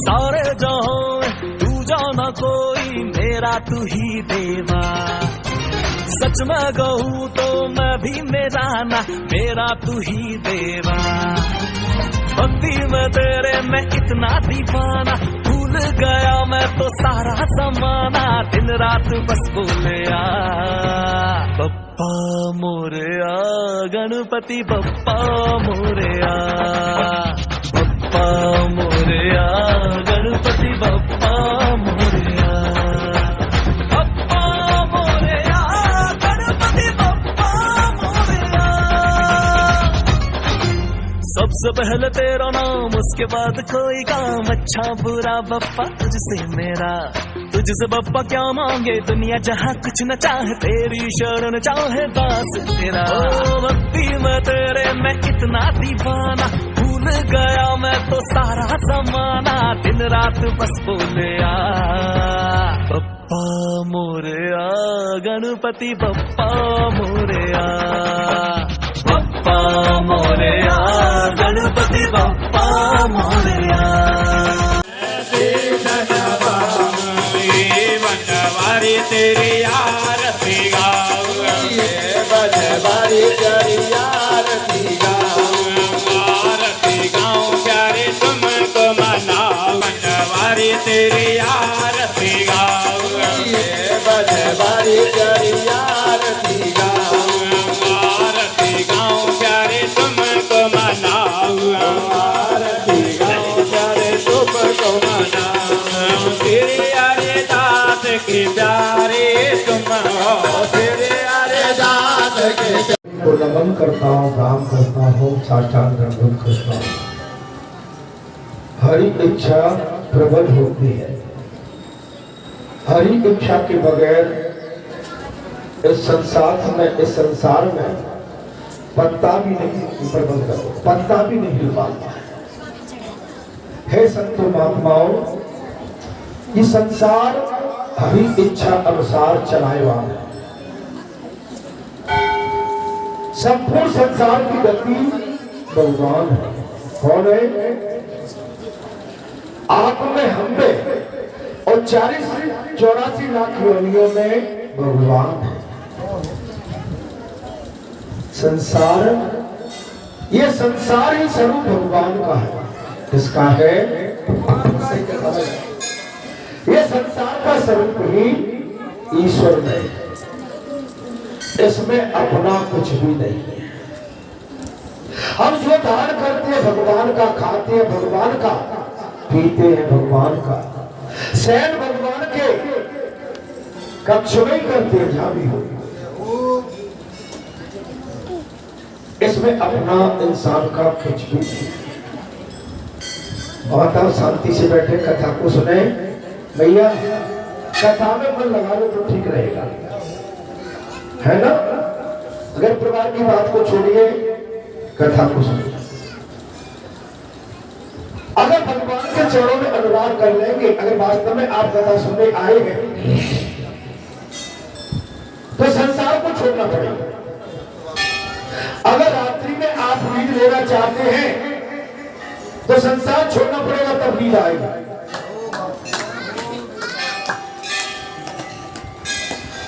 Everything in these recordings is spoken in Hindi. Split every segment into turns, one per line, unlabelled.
सारे जहां में तू जाना कोई, मेरा तू ही देवा। सच में कहूँ तो मैं भी मेरा ना, मेरा तू ही देवा। भक्ति में तेरे मैं इतना दीवाना, भूल गया मैं तो सारा जमाना। दिन रात बस बोलिया बप्पा मोरया, गणपति बप्पा मोरया, बप्पा मोरया, गणपति बप्पा मोरया, बप्पा मोरया, गणपति बप्पा मोरया। सबसे पहले तेरा नाम, उसके बाद कोई काम, अच्छा बुरा बप्पा तुझसे मेरा। तुझसे बप्पा क्या मांगे दुनिया जहाँ कुछ न चाहे, तेरी शरण चाहे दास तेरा। ओ भक्ति में तेरे मैं इतना दीवाना, भूल गया मैं तो सारा जमाना। दिन रात बस बोलिया बप्पा मोरया, गणपति बप्पा मोरया, बप्पा मोरया, गणपति बप्पा मोरया।
बनवारी तेरी आरती गाऊं, बनवारी तेरी आरती गाऊं, आरती गाऊं प्यारे तुमको मनाऊं। बनवारी तेरी आरती गाऊं, बनवारी तेरी आरती गाऊं, आरती गाऊं प्यारे तुमको मनाऊं। आरती गाऊं प्यारे तुमको मनाऊं। तेरे के प्यारे तुम हो, तेरे अरे दास के
को नमन करता हूँ, प्रणाम करता हूँ, साष्टांग दंडवत करता हूँ। हरि इच्छा प्रबल होती है, हरि इच्छा के बगैर इस संसार में पत्ता भी नहीं, प्रबल करो, पत्ता भी नहीं हिल पाता है। हे संतो महात्माओं, ये संसार हरि इच्छा अनुसार चलाए वाला है। संपूर्ण संसार की गति भगवान है। कौन है? आप में हम में और 40-84 लाख योनियों में भगवान है। संसार, ये संसार ही स्वरूप भगवान का है। किसका है? ये संसार का स्वरूप ही ईश्वर में, इसमें अपना कुछ भी नहीं है। हम जो दान करते हैं भगवान का, खाते हैं भगवान का, पीते हैं भगवान का, शयन भगवान के कक्ष में करते हैं जहां भी हो। इसमें अपना इंसान का कुछ भी नहीं। बहुत आप शांति से बैठे कथा को सुने भैया, कथा में मन लगा लो तो ठीक रहेगा, है ना? अगर परिवार की बात को छोड़िए, कथा को सुनिए। अगर भगवान के चरणों में अनुराग कर लेंगे, अगर वास्तव में आप कथा सुनने आए हैं तो संसार को छोड़ना पड़ेगा। अगर रात्रि में आप नींद लेना चाहते हैं तो संसार छोड़ना पड़ेगा, तब नींद आएगा।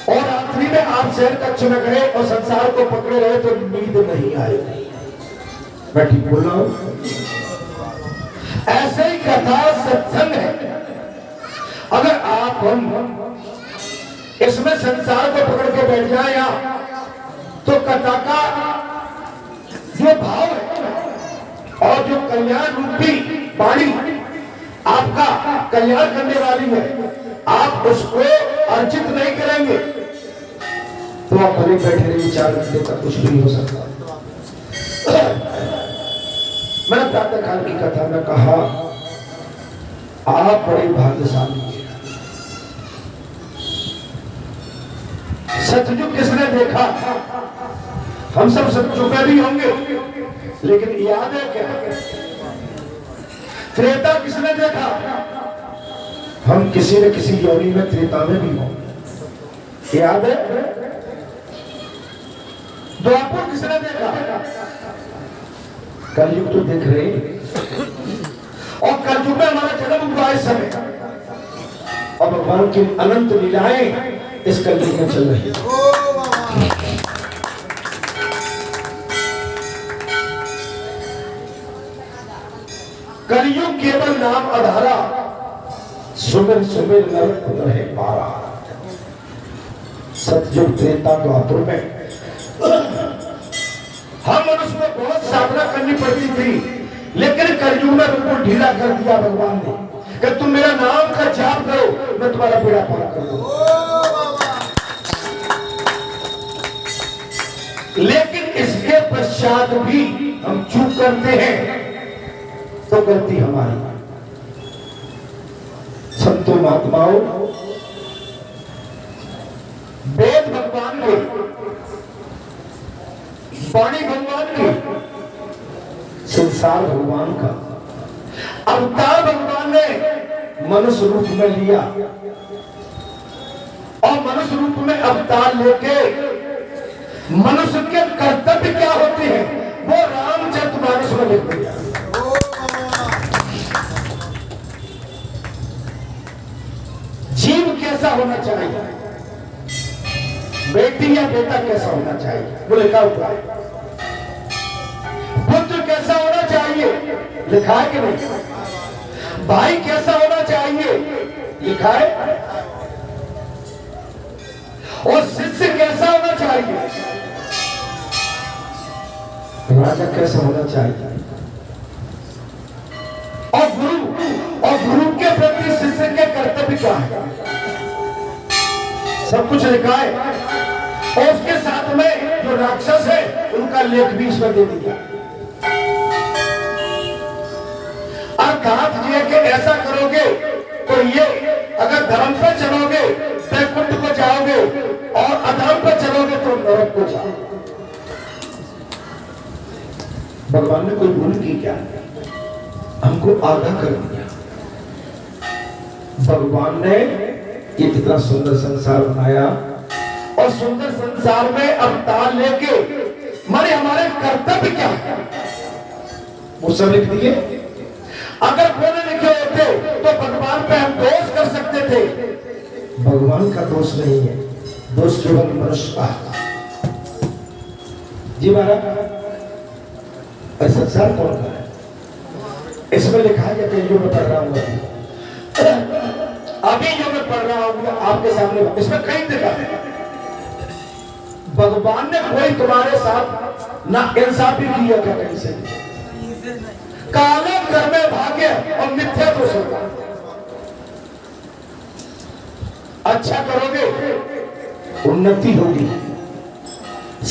और रात्रि में आप शहर कक्ष में गए और संसार को पकड़े रहे तो नींद नहीं आएगी। मैं ठीक बोल रहा हूं? ऐसे ही कथा सत्संग है। अगर आप हम इसमें संसार को पकड़ के बैठ जाए तो कथा का जो भाव है और जो कल्याण रूपी वाणी आपका कल्याण करने वाली है, आप उसको अर्जित नहीं करेंगे तो आप भले बैठे रहिए, 4 घंटे तक कुछ भी हो सकता। मैंने प्रातः काल की कथा में कहा आप बड़े भाग्यशाली हैं। सतयुग किसने देखा? हम सब सतयुग में भी होंगे, लेकिन याद है क्या? त्रेता किसने देखा? हम किसी न किसी योनि में त्रेता में भी होंगे, याद है? द्वापर किसने देखा? कलयुग तो देख रहे, और कलयुग में हमारा जन्म हुआ लंबा समय और भगवान की अनंत लीलाएं इस कलयुग में चल रही है। कलयुग केवल नाम आधारा, सुमिर सुमिर नर रहे पारा। सतयुग त्रेता द्वापर में हम मनुष्य को बहुत साधना करनी पड़ती थी, लेकिन कलयुग में बिल्कुल ढीला कर दिया भगवान ने कि तुम मेरा नाम का जाप करो, मैं तुम्हारा बेड़ा पार कर दूंगा। लेकिन इसके पश्चात भी हम चूक करते हैं तो गलती हमारी। संतों महात्माओं, वेद भगवान के, वाणी भगवान की, संसार भगवान का, अवतार भगवान ने मनुष्य रूप में लिया और मनुष्य रूप में अवतार लेके मनुष्य के कर्तव्य क्या होते हैं वो रामचरितमानस में लिख दिया। जीव कैसा होना चाहिए, बेटी या बेटा कैसा होना चाहिए वो लिखा हुआ है। पुत्र कैसा होना चाहिए लिखा है कि नहीं? भाई कैसा होना चाहिए लिखा है। और शिष्य कैसा होना चाहिए, राजा कैसा होना चाहिए, और गुरु के प्रति शिष्य के कर्तव्य क्या है, सब कुछ लिखा है। और उसके साथ में जो राक्षस है उनका लेख भी इसमें दे दिया। अर्थात ये कि ऐसा करोगे तो ये, अगर धर्म पर चलोगे वैकुंठ को जाओगे और अधर्म पर चलोगे तो नरक को जाओगे। भगवान ने कोई भूल की क्या? हमको आगाह कर दिया। भगवान ने ये कितना सुंदर संसार बनाया और सुंदर संसार में अवतार लेके मारे हमारे कर्तव्य क्या है वो सब लिख दिए। अगर कोने लिखे होते तो भगवान पे हम दोष कर सकते थे। भगवान का दोष नहीं है, दोष केवल मनुष्य का है। जी महाराज, संसार कौन का है? इसमें लिखा है कि जो मैं पढ़ रहा हूँ अभी जो मैं पढ़ रहा हूँ आपके सामने, इसमें कई लिखा है भगवान ने कोई तुम्हारे साथ ना इंसाफी की है क्या? कहीं से काले घर में भाग्य और मिथ्या दोष होगा। अच्छा करोगे उन्नति होगी,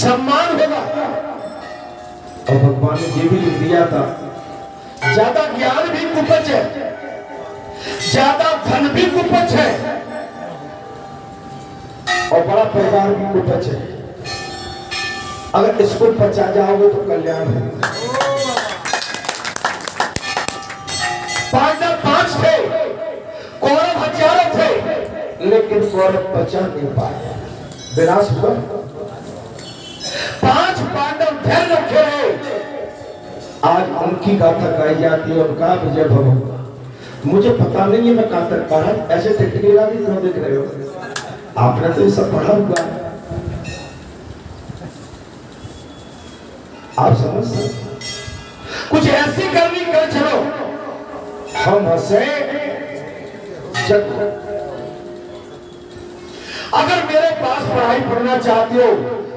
सम्मान होगा। और भगवान ने ये भी लिख दिया था, ज्यादा ज्ञान भी कुपच है, ज्यादा धन भी कुपच है और बड़ा परिवार भी कुपच है। अगर इसको बचा जाओगे तो कल्याण होगा। पांडव 5 थे, कौरव हजारों थे, लेकिन कौरव बचा नहीं पाए, विनाश हुआ। 5 पांडव धैर्य रखे रहे, आज उनकी गाथा गाई जाती है, उनका विजय भव होगा। मुझे पता नहीं है मैं कहां तक पढ़ा, ऐसे टिकटी लगा दी क्यों देख रहे हो? आपने तो ये सब पढ़ा हुआ है, आप समझ सकते। कुछ ऐसी करनी कर चलो, हम हंसे जग। अगर मेरे पास पढ़ाई पढ़ना चाहते हो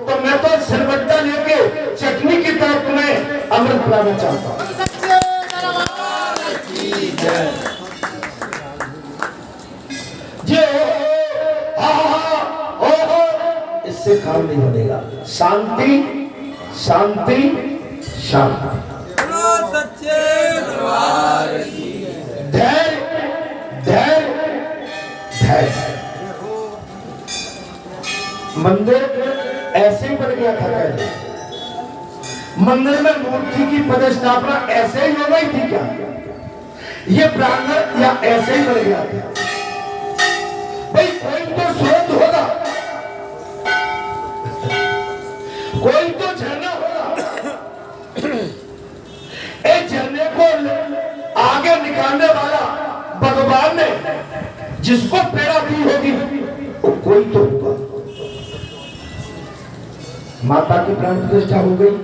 तो मैं तो सिलबट्टा लेके चटनी की तरह तुम्हें अमृत पिलाना चाहता हूं। जे इससे काम नहीं बनेगा। शांति शांति शांति, धैर्य धैर्य धैर्य। मंदिर ऐसे ही बन गया था पहले। मंदिर में मूर्ति की प्रतिष्ठापना ऐसे ही हो गई थी क्या? ये प्रांगण या ऐसे ही बन गया था? भाई कोई तो स्रोत होगा, कोई तो झरना होगा। एक झरने को आगे निकालने वाला भगवान जिसको पीड़ा दी होगी वो कोई तो होगा। माता की प्राण प्रतिष्ठा हो गई,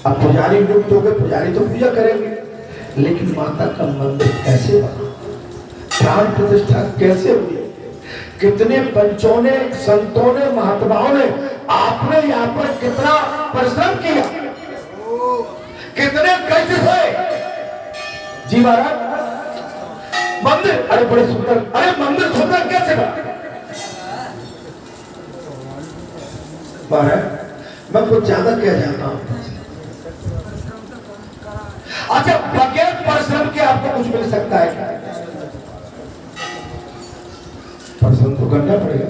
अब पुजारी नियुक्त हो गए, पुजारी तो पूजा करेंगे, लेकिन माता का मंदिर कैसे बना, प्राण प्रतिष्ठा कैसे हुई, कितने पंचों ने, संतों ने, महात्माओं ने, आपने यहाँ पर कितना परिश्रम किया, कितने कष्ट हुए। जी महाराज, मंदिर अरे बड़े सुंदर, अरे मंदिर सुंदर कैसे बना? मैं कुछ ज्यादा कह जाता हूं। अच्छा, बगैर परिश्रम के आपको कुछ मिल सकता है क्या? परिश्रम तो करना पड़ेगा।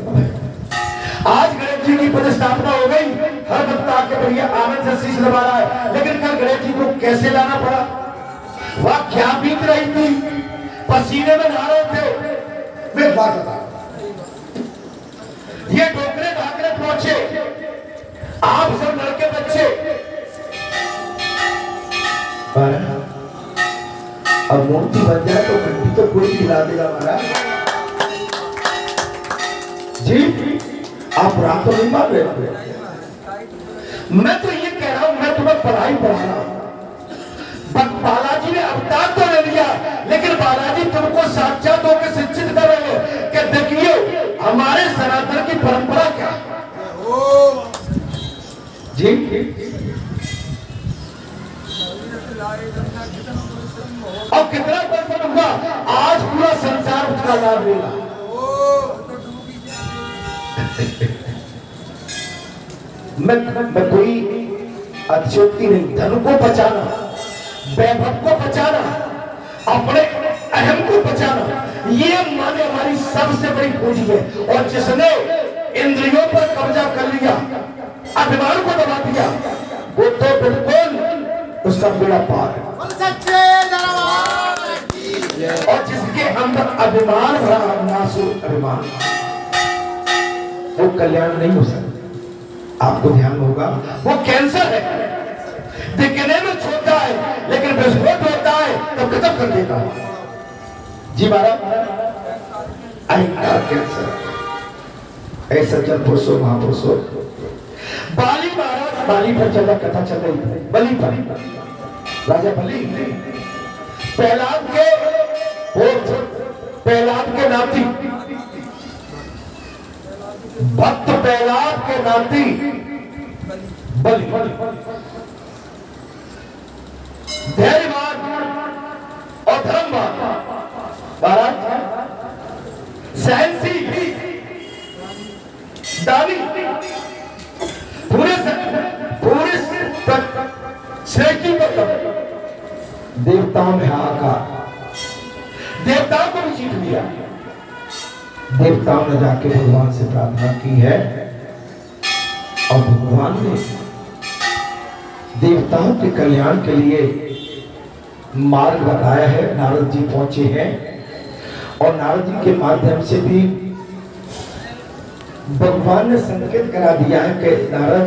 आज गणेश जी की प्रतिष्ठापना हो गई, हर भक्त आके बढ़िया आनंद से शीश लगा रहा है, लेकिन कल गणेश जी को कैसे लाना पड़ा, वह क्या बीत रही थी, पसीने में नहा रहे थे। मैं बात बता, ये डोकरे भाकरे पहुंचे, आप सब लड़के बच्चे, अब मूर्ति बन जाए तो घंटी तो कोई हिला देगा महाराज जी। आप रात को नहीं मान रहे हो, मैं तो ये कह रहा हूं, मैं तुम्हें पढ़ाई पढ़ा रहा हूं। बालाजी ने अवतार तो ले लिया, लेकिन बालाजी तुमको साक्षात होकर शिक्षित कर रहे हैं कि देखिए हमारे सनातन की परंपरा क्या जी। और कितना प्रसन्न हुआ, आज पूरा संसार उसका लाभ लेगा। मैं कोई अतिशयोक्ति नहीं, धन को बचाना, वैभव को बचाना, अपने अहम को बचाना, ये माने हमारी सबसे बड़ी पूंजी है। और जिसने इंद्रियों पर कब्जा कर लिया, अभिमान को दबा दिया, वो तो बिल्कुल उसका बेड़ा पार है। और जिसके अंदर अभिमान भरा, नासुर अभिमान, वो कल्याण नहीं हो सकता। आपको ध्यान होगा, वो कैंसर है, दिखने में छोटा है, लेकिन विस्फोट होता है तो खत्म कर देता है। जी महाराज, कैंसर ऐसा जन पुरुषो महापुरुषो, बाली महाराज, बाली पर चला कथा चल रही है, बलि पर, राजा बलि प्रहलाद के नाती, भक्त प्रहलाद के नाती बलि, धैर्यवान और धर्मवान महाराज, साहसी, दानी, पूरे श्रेष्ठी को देवताओं में हाहाकार, देवताओं को भी जीत लिया। देवताओं ने जाके भगवान से प्रार्थना की है और भगवान ने देवताओं के कल्याण के लिए मार्ग बताया है। नारद जी पहुंचे हैं और नारद जी के माध्यम से भी भगवान ने संकेत करा दिया है कि नारद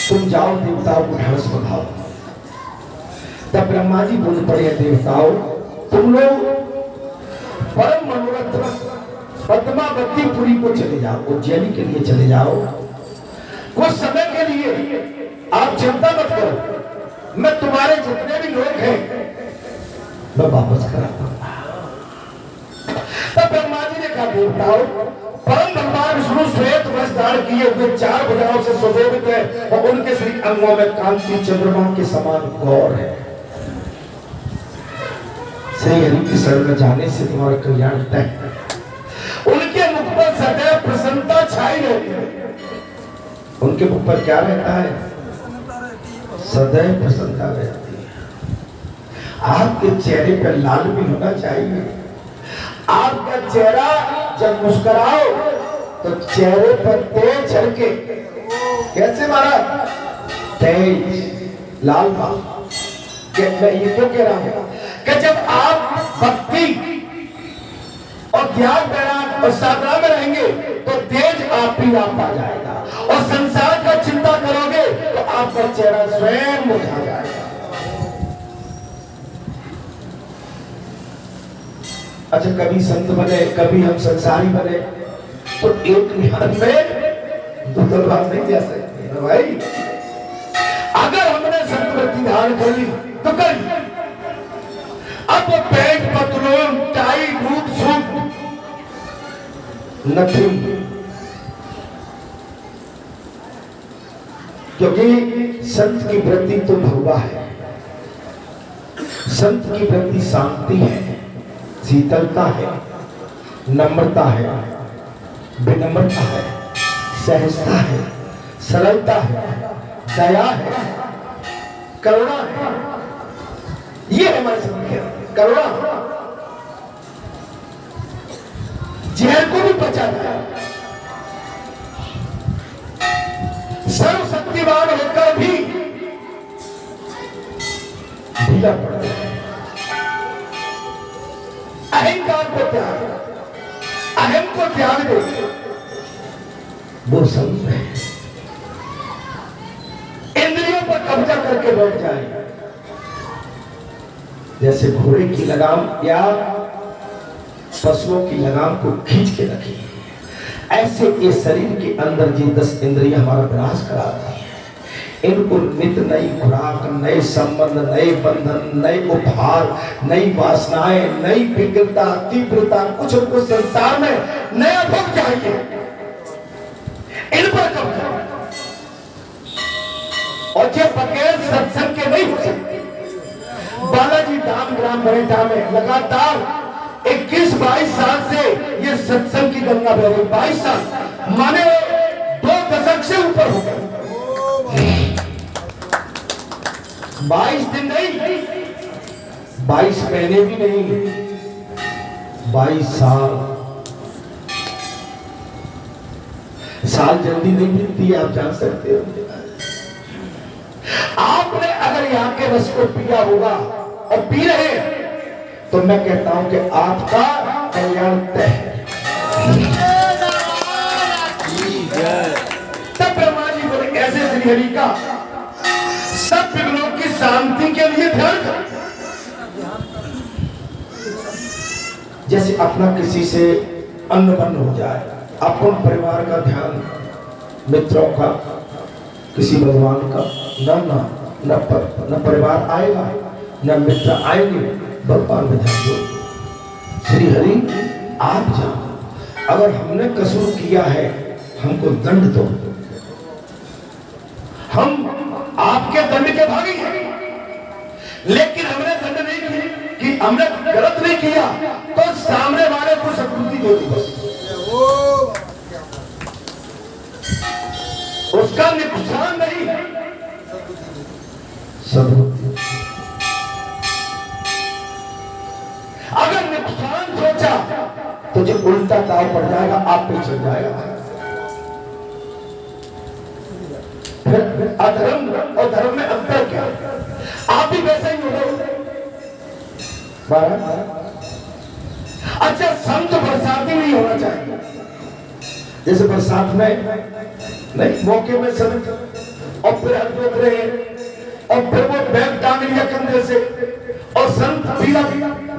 तुम जाओ, देवताओं को ढांढस बंधाओ। तब ब्रह्मा जी बोल पड़े, देवताओं तुम लोग परम मनोरथ पद्मावतीपुरी को चले जाओ, उज्जैनी के लिए चले जाओ, कुछ समय के लिए आप चिंता मत करो, मैं तुम्हारे जितने भी लोग हैं मैं वापस कराता हूं। तब ब्रह्मा जी ने कहा, देवताओं परम भगवान विष्णु श्वेत वस्त्र धारण किए हुए 4 भुजाओं से सुशोभित है और उनके श्री अंगों में कांति चंद्रमा के समान गौर है। श्री हरि की शरण में जाने से तुम्हारा कल्याण तय है। उनके मुख पर सदैव प्रसन्नता छाई रहती है। उनके मुख पर क्या रहता है? सदैव प्रसन्नता रहती है। आपके चेहरे पर लाल भी होना चाहिए। आपका चेहरा जब मुस्कुराओ तो चेहरे पर तेज झलके। कैसे महाराज? तेज लाल बाल। मैं ये क्यों कह रहा हूं कि जब आप भक्ति और ध्यान वैराग और साधना में रहेंगे तो तेज आप ही आप आ जाएगा और संसार का चिंता करोगे तो आपका चेहरा स्वयं मुरझा जाएगा। अच्छा कभी संत बने, कभी हम संसारी बने, तो एक निहार में दो तलवार नहीं जा सकते ना भाई। अगर हमने संतवृत्ति धारण कर ली तो कर ली। अब पेट पतलून टाई रूट सूट नथिंग, क्योंकि संत की वृत्ति तो भगवा है, संत की वृत्ति शांति है, शीतलता है, नम्रता है, विनम्रता है, सहजता है, सरलता है, दया है, करुणा है। ये हमारे संत की करुणा, जहर को भी बचाता है, सर्वशक्तिमान होकर भी ढीला पड़ता है। अहंकार को त्याग, अहम को त्याग दे, वो संत है। इंद्रियों पर कब्जा करके बैठ जाए, जैसे घोड़े की लगाम या पशुओं की लगाम को खींच के रखी, ऐसे ये शरीर के अंदर जी 10 इंद्रियां हमारा विनाश कराती हैं। इनको नित्य नई खुराक, नए संबंध, नए बंधन, नए उपहार, नई वासनाएं, नई विकृता, तीव्रता, कुछ उनको संसार में नया भोग चाहिए। इन पर कब्जा, और जो बगैर सत्संग के नहीं हो सकते। बालाजी धाम ग्राम बरेटा में लगातार 21-22 साल से ये सत्संग की गंगा बह रही। 22 साल माने 2 दशक से ऊपर हो गए। 22 दिन नहीं, 22 महीने भी नहीं, 22 साल। साल जल्दी नहीं मिलती है, आप जान सकते हो। आपने अगर यहाँ के रस को पिया होगा और पी रहे हैं, तो मैं कहता हूं कि आपका कल्याण तय है। तब ब्रह्मा जी बोले ऐसे श्रीहरि का सब विघ्नों की शांति के लिए ध्यान कर। जैसे अपना किसी से अन्न बन्न हो जाए, अपन परिवार का ध्यान, मित्रों का, किसी भगवान का, न परिवार आएगा न मित्र आएंगे, भगवान में ध्यान दो। श्री हरि आप जाओ, अगर हमने कसूर किया है हमको दंड दो, हम आपके दंड के भागी हैं। लेकिन हमने दंड नहीं किया कि हमने गलत नहीं किया, तो सामने वाले को सद्बुद्धि दो बस, उसका नुकसान नहीं है, सद्बुद्धि। अगर नुकसान सोचा तो जो उल्टा दाव पड़ जाएगा, आप पे चल जाएगा। फिर अधर्म और धर्म में अंतर क्या? आप भी वैसे ही हो गए। अच्छा, संत बरसाती नहीं होना चाहिए। जैसे बरसात में नहीं, मौके में संत और फिर हाथ जोत रहे हैं और फिर वो बैग टांग लिया कंधे से और संत पीला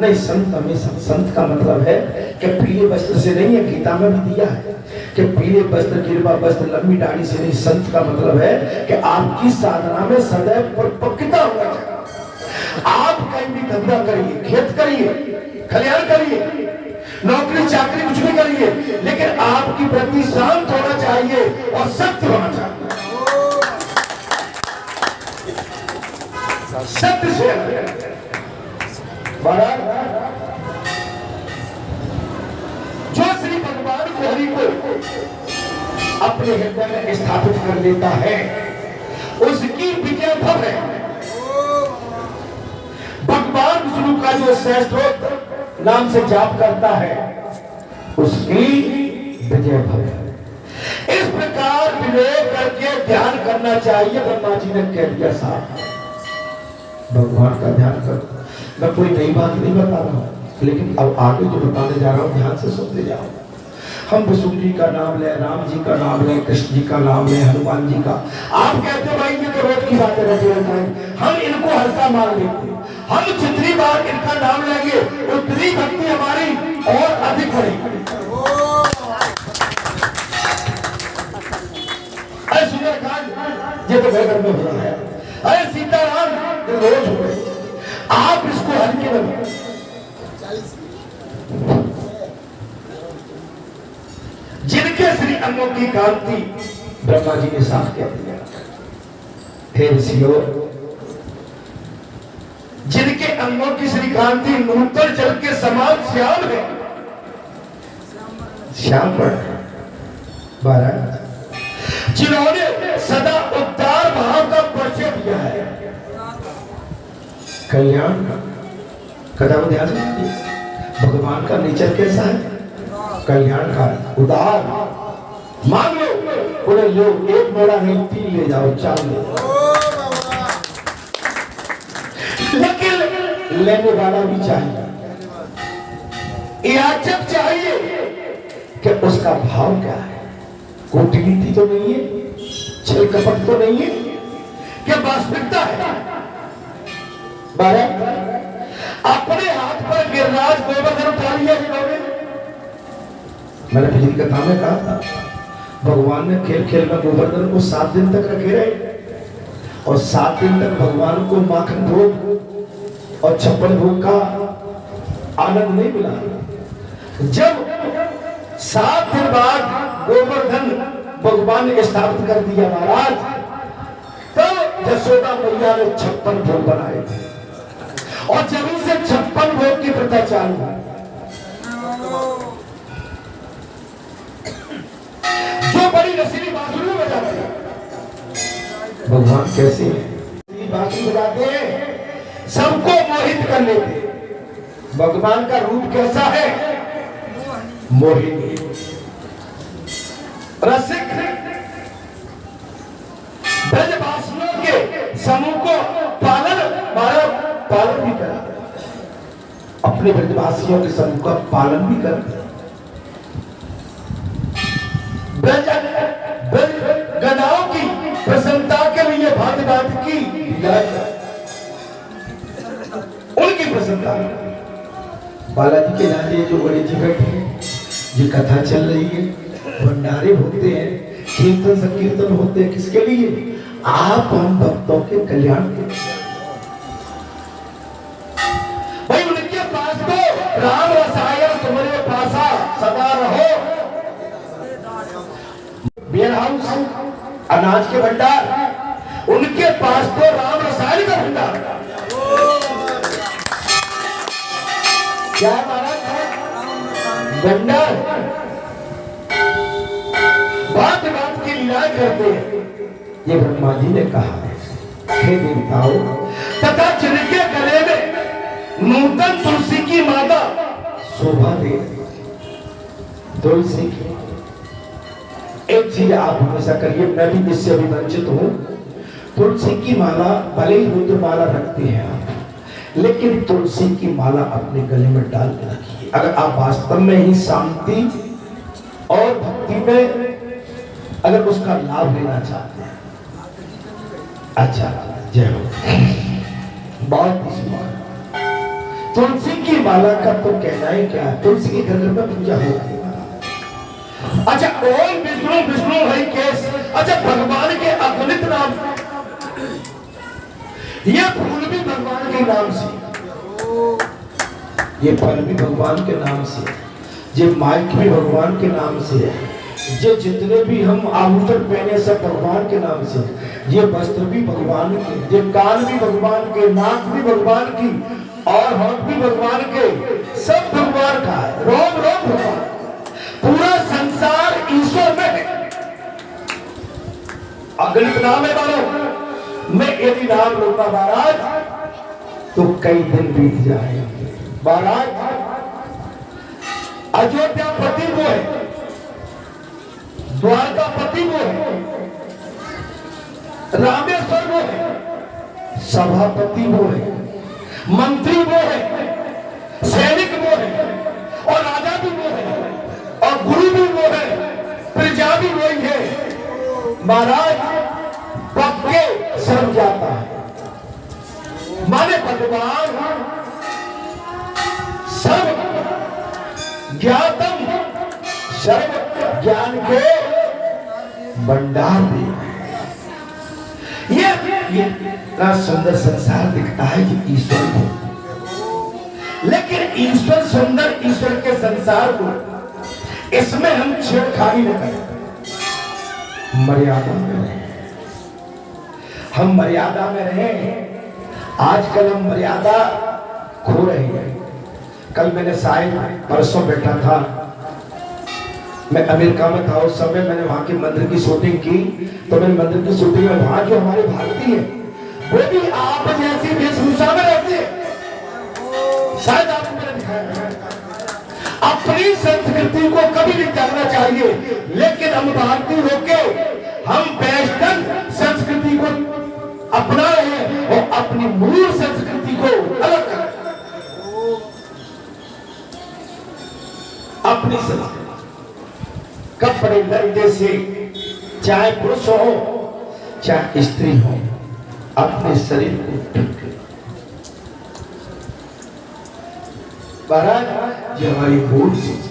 नहीं। संत हमेशा, संत का मतलब है कि पीले वस्त्र से नहीं है, गीता में भी दिया है कि पीले वस्त्र, गिरवा वस्त्र, लंबी दाढ़ी से नहीं। संत का मतलब है कि आपकी साधना में सदैव परिपक्वता होना चाहिए। आप कहीं भी धंधा करिए, खेत करिए, खलिहान करिए, नौकरी चाकरी कुछ भी करिए, लेकिन आपकी वृत्ति शांत होना चाहिए और सत्य होना चाहिए। सत्य से जो श्री भगवान को, हरि को अपने हृदय में स्थापित कर लेता है, उसकी विजय भव है। भगवान विष्णु का जो सहस्त्रोत्र नाम से जाप करता है, उसकी विजय भव है। इस प्रकार विवेक करके ध्यान करना चाहिए। ब्रह्मा जी ने कह दिया, साहब भगवान का ध्यान करो। मैं कोई नई बात नहीं बता रहा हूं, लेकिन अब आगे जो बताने जा रहा हूं ध्यान से सुनते जाओ। हम विष्णु जी का नाम लें, राम जी का नाम लें, कृष्ण जी का नाम लें, हनुमान जी का। आप कहते भाई ये तो रोज की बातें रहती है, हम इनको हल्का मान लेते हैं। हम जितनी बार इनका नाम लेंगे उतनी भक्ति हमारी बनी। जिनके श्री अंगों की कांति ब्रह्मा जी ने साफ कह दिया, हे ऋषियों, जिनके अंगों की श्री कांति नूतन जल के समान श्याम है, श्याम पर महाराज जिन्होंने सदा उद्धार भाव का परिचय दिया है, कल्याण का कदम ध्यान से। भगवान का नेचर कैसा है? कल्याण का, उदार। मान लो बोले लो, एक मोड़ा नहीं 3 ले जाओ, 4 ले जाओ, लेकिन लेने वाला भी चाहिए, याचक चाहिए कि उसका भाव क्या है। कूटनीति तो नहीं है, छल कपट तो नहीं है, क्या वास्तविकता है। अपने हाथ पर गिरिराज गोवर्धन उठा लिया जिन्होंने। मैंने पिछली कथा में कहा था, भगवान ने खेल खेल में गोवर्धन को 7 दिन तक रखे रहे, और 7 दिन तक भगवान को माखन भोग और 56 भोग का आनंद नहीं मिला। जब 7 दिन बाद गोवर्धन भगवान ने स्थापित कर दिया महाराज, तब यशोदा मैया ने 56 भोग बनाए थे, और जब से 56 भोग की प्रथा चालू है। जो बड़ी नसीली बांसुरी बजाते हैं, भगवान कैसे बांसुरी बजाते हैं, सबको मोहित कर लेते हैं। भगवान का रूप कैसा है? मोहिनी, रसिक। ब्रजवासियों के समूह को पालन भी करा, अपने ब्रजवासियों के समूह का पालन भी करते। गदाओं की प्रसन्नता के लिए भांति भांति की उनकी प्रसन्नता। बालाजी के नाते जो गणेश जी बैठे हैं, ये कथा चल रही है, भंडारे होते हैं, कीर्तन संकीर्तन होते हैं, किसके लिए? आप हम भक्तों के कल्याण के लिए। भाई उनके पास तो राम रसायन तुम्हारे पासा सदा रहो। वेयर हाउस, अनाज के भंडार, उनके पास तो राम रसायन का भंडार। क्या महाराज? भंडार बात बात की लीलाएं करते हैं। ये ब्रह्मा जी ने कहा है, हे देवताओं, तथा जिनके गले में नूतन तुलसी की माला शोभा दे। तुलसी की एक चीज आप हमेशा करिए, मैं भी इससे अभिवंचित हूं। तुलसी की माला, भले ही रुद्र माला रखते हैं आप, लेकिन तुलसी की माला अपने गले में डाल के रखिए। अगर आप वास्तव में ही शांति और भक्ति में अगर उसका लाभ लेना चाहते हैं। अच्छा, जय हो। बहुत तुलसी की माला का तो कहना ही क्या है, तुलसी के घर में पूजा होती है। अच्छा, ओम विष्णु विष्णु हरि केश। अच्छा, भगवान के अगणित नाम, ये फूल भी भगवान के नाम से, ये फल भी भगवान के नाम से, ये माइक भी भगवान के नाम से है, ये जितने भी हम आभूषण पहने सब भगवान के नाम से, ये वस्त्र भी भगवान के, ये कान भी भगवान के, नाक भी भगवान की, और होंठ भी भगवान के, सब भगवान का है। रोम रोम भगवान, पूरा संसार ईश्वर में है। अगणित नाम है मानो। मैं यदि नाम लूंगा महाराज तो कई दिन बीत जाएंगे। महाराज, अयोध्यापति वो है, द्वारकापति वो है, रामेश्वर वो है, सभापति वो है, मंत्री वो है, सैनिक वो है, और राजा भी वो है, और गुरु भी वो है, प्रजा भी वही है। महाराज, पक्के सर्व जाता है, माने भगवान सर्व ज्ञातम, सर्व ज्ञान के भंडार दे। ये इतना सुंदर संसार दिखता है कि ईश्वर को लेकिन ईश्वर सुंदर, ईश्वर के संसार को इसमें हम छेड़खानी न करें, मर्यादा में रहें। हम मर्यादा में रहें। आजकल हम मर्यादा खो रहे हैं। कल मैंने शायद परसों बैठा था, मैं अमेरिका में था, उस समय मैंने वहां के मंदिर की शूटिंग की। तो मैंने मंदिर की शूटिंग में वहां जो हमारे भारतीय है वो भी आप जैसी वेशभूषा में रहते हैं। शायद आपको मैंने दिखाया। अपनी संस्कृति को कभी नहीं करना चाहिए, लेकिन हम भारतीय होके हम वेस्टर्न संस्कृति को अपना रहे हैं और अपनी मूल संस्कृति को अलग कर रहे हैं। अपनी संस्कृति कपड़े लड़के से, चाहे पुरुष हो चाहे स्त्री हो, अपने शरीर को ढक। महाराज ये हमारी मूल चीज